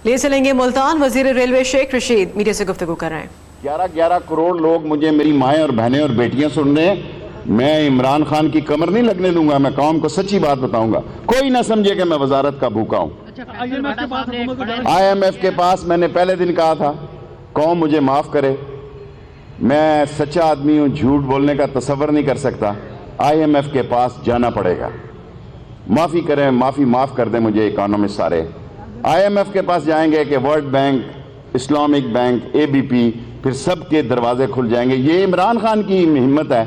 لے چلیں گے ملتان، وزیر ریلوے شیخ رشید میڈیا سے گفتگو کر رہے ہیں۔ 11 کروڑ لوگ مجھے، میری مائیں اور بہنیں اور بیٹیاں سن رہے ہیں، میں عمران خان کی کمر نہیں لگنے دوں گا، میں قوم کو سچی بات بتاؤں گا، کوئی نہ سمجھے کہ میں وزارت کا بھوکا ہوں۔ آئی ایم ایف کے پاس میں نے پہلے دن کہا تھا قوم مجھے معاف کرے، میں سچا آدمی ہوں، جھوٹ بولنے کا تصور نہیں کر سکتا، آئی ایم ایف کے پاس جانا پڑے گا، معافی کریں، معاف کر دیں مجھے اکانومسٹ سارے، آئی ایم ایف کے پاس جائیں گے کہ ورلڈ بینک، اسلامک بینک، اے بی پی، پھر سب کے دروازے کھل جائیں گے۔ یہ عمران خان کی ہمت ہے،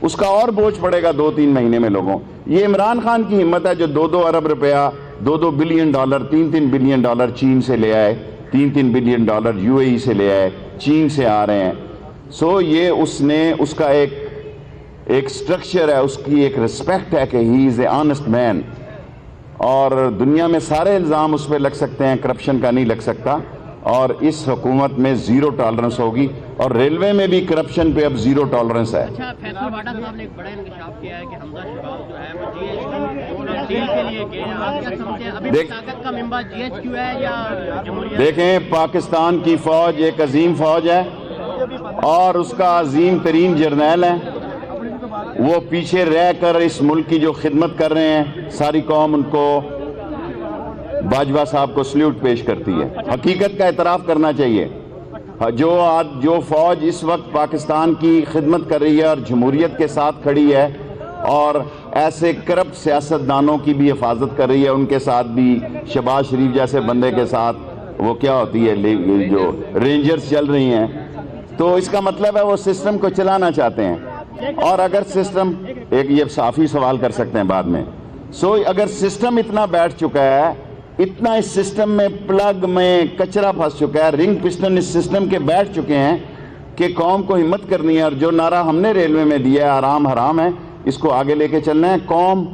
اس کا اور بوجھ پڑے گا 2-3 مہینے میں لوگوں۔ یہ عمران خان کی ہمت ہے جو 2 ارب روپیہ، 2 بلین ڈالر، 3 بلین ڈالر چین سے لے آئے، 3 بلین ڈالر یو اے ای سے لے آئے، چین سے آ رہے ہیں۔ یہ اس کا ایک سٹرکچر ہے، اس کی ایک رسپیکٹ ہے کہ ہی از اے آنسٹ مین، اور دنیا میں سارے الزام اس پہ لگ سکتے ہیں، کرپشن کا نہیں لگ سکتا، اور اس حکومت میں 0 ٹالرنس ہوگی، اور ریلوے میں بھی کرپشن پہ اب 0 ٹالرنس ہے۔ اچھا، فیصل واڈا صاحب نے ایک بڑا انکشاف کیا ہے کہ حمزہ شہباز جو ہے وہ جی ایچ کیو ڈیل کے لیے گئے ہیں، آپ کیا سمجھتے ہیں ابھی طاقت کا ممبر جی ایچ کیو ہے یا جمہوریت؟ دیکھیں، پاکستان کی فوج ایک عظیم فوج ہے، اور اس کا عظیم ترین جرنیل ہے، وہ پیچھے رہ کر اس ملک کی جو خدمت کر رہے ہیں، ساری قوم ان کو، باجوہ صاحب کو سلیوٹ پیش کرتی ہے۔ حقیقت کا اعتراف کرنا چاہیے، جو فوج اس وقت پاکستان کی خدمت کر رہی ہے اور جمہوریت کے ساتھ کھڑی ہے، اور ایسے کرپٹ سیاستدانوں کی بھی حفاظت کر رہی ہے، ان کے ساتھ بھی شہباز شریف جیسے بندے کے ساتھ وہ کیا ہوتی ہے جو رینجرز چل رہی ہیں، تو اس کا مطلب ہے وہ سسٹم کو چلانا چاہتے ہیں۔ اور اگر سسٹم، ایک یہ صافی سوال کر سکتے ہیں بعد میں، اگر سسٹم اتنا بیٹھ چکا ہے، اتنا اس سسٹم میں پلگ میں کچرا پھنس چکا ہے، رنگ پسٹن اس سسٹم کے بیٹھ چکے ہیں کہ قوم کو ہمت کرنی ہے، اور جو نعرہ ہم نے ریلوے میں دیا ہے آرام حرام ہے، اس کو آگے لے کے چلنا ہے۔ قوم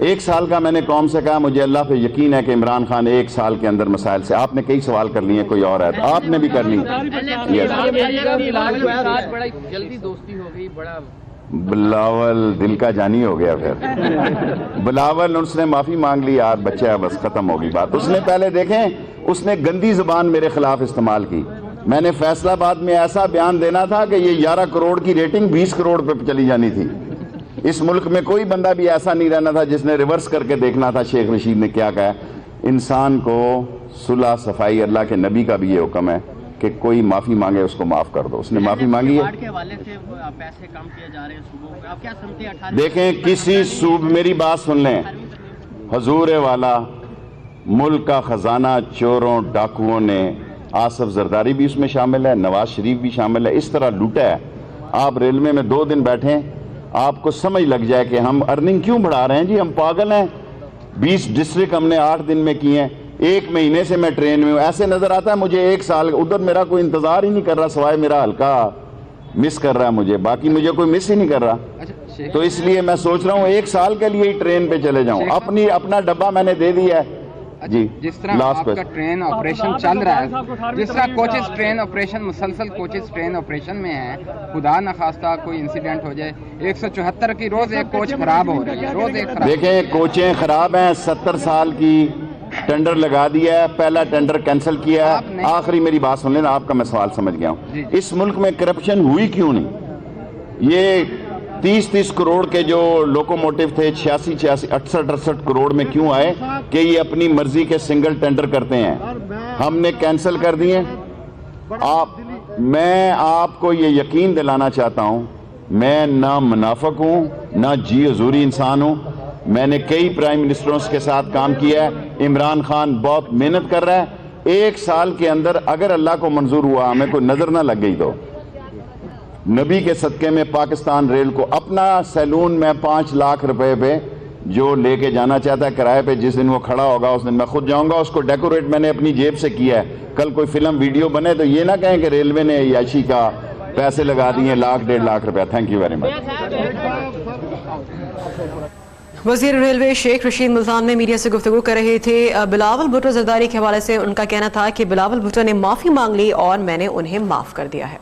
1 سال کا میں نے قوم سے کہا، مجھے اللہ پہ یقین ہے کہ عمران خان 1 سال کے اندر مسائل سے، آپ نے کئی سوال کر لیے، کوئی اور ہے تو آپ نے بھی کر لی۔ بلاول دل کا جانی ہو گیا، پھر بلاول اس نے معافی مانگ لی، یار بچہ ہے، بس ختم ہوگی بات۔ اس نے پہلے دیکھیں، اس نے گندی زبان میرے خلاف استعمال کی، میں نے فیصلہ آباد میں ایسا بیان دینا تھا کہ یہ 11 کروڑ کی ریٹنگ 20 کروڑ پہ چلی جانی تھی۔ اس ملک میں کوئی بندہ بھی ایسا نہیں رہنا تھا جس نے ریورس کر کے دیکھنا تھا شیخ رشید نے کیا کہا ہے۔ انسان کو صلح صفائی، اللہ کے نبی کا بھی یہ حکم ہے کہ کوئی معافی مانگے اس کو معاف کر دو، اس نے معافی مانگی ہے۔ پیسے کم کیے جا رہے ہیں صوبوں میں، آپ کیا سمجھتے ہیں؟ دیکھیں، کسی میری بات سن لیں، حضور والا ملک کا خزانہ چوروں ڈاکوؤں نے، آصف زرداری بھی اس میں شامل ہے، نواز شریف بھی شامل ہے، اس طرح لوٹا ہے۔ آپ ریلوے میں 2 دن بیٹھیں، آپ کو سمجھ لگ جائے کہ ہم ارننگ کیوں بڑھا رہے ہیں، جی ہم پاگل ہیں۔ 20 ڈسٹرکٹ ہم نے 8 دن میں کیے ہیں، 1 مہینے سے میں ٹرین میں ہوں، ایسے نظر آتا ہے مجھے 1 سال ادھر میرا کوئی انتظار ہی نہیں کر رہا، سوائے میرا ہلکا مس کر رہا ہے مجھے، باقی مجھے کوئی مس ہی نہیں کر رہا۔ تو اس لیے میں سوچ رہا ہوں 1 سال کے لیے ہی ٹرین پہ چلے جاؤں، اپنا ڈبہ میں نے دے دیا ہے۔ جی، جس طرح آپ کا ٹرین آپریشن چل رہا ہے، جس طرح کوچز ٹرین آپریشن، مسلسل کوچز ٹرین آپریشن میں ہیں، خدا نخواستہ کوئی انسیڈنٹ ہو جائے، 174 کی روز ایک کوچ خراب ہو رہی ہے، روز ایک خراب۔ دیکھیں، کوچیں خراب ہیں، 70 سال کی ٹینڈر لگا دیا ہے، پہلا ٹینڈر کینسل کیا ہے۔ آخری میری بات سن لینا، آپ کا میں سوال سمجھ گیا ہوں، اس ملک میں کرپشن ہوئی کیوں نہیں؟ یہ 30 کروڑ کے جو لوکوموٹیو تھے 86 68 کروڑ میں کیوں آئے کہ یہ اپنی مرضی کے سنگل ٹینڈر کرتے ہیں، ہم نے کینسل کر دیے۔ میں آپ کو یہ یقین دلانا چاہتا ہوں، میں نہ منافق ہوں نہ جی حضوری انسان ہوں، میں نے کئی پرائم منسٹروں کے ساتھ کام کیا ہے، عمران خان بہت محنت کر رہا ہے، 1 سال کے اندر اگر اللہ کو منظور ہوا، ہمیں کوئی نظر نہ لگ گئی تو نبی کے صدقے میں پاکستان ریل کو اپنا سیلون میں 5 لاکھ روپے پہ جو لے کے جانا چاہتا ہے کرائے پہ، جس دن وہ کھڑا ہوگا اس دن میں خود جاؤں گا، اس کو ڈیکوریٹ میں نے اپنی جیب سے کیا ہے۔ کل کوئی فلم ویڈیو بنے تو یہ نہ کہیں کہ ریلوے نے عیاشی کا پیسے لگا دیے 1 1.5 لاکھ روپے۔ Thank you very much. وزیر ریلوے شیخ رشید ملتان میں میڈیا سے گفتگو کر رہے تھے۔ بلاول بھٹو زرداری کے حوالے سے ان کا کہنا تھا کہ بلاول بھٹو نے معافی مانگ لی اور میں نے انہیں معاف کر دیا ہے۔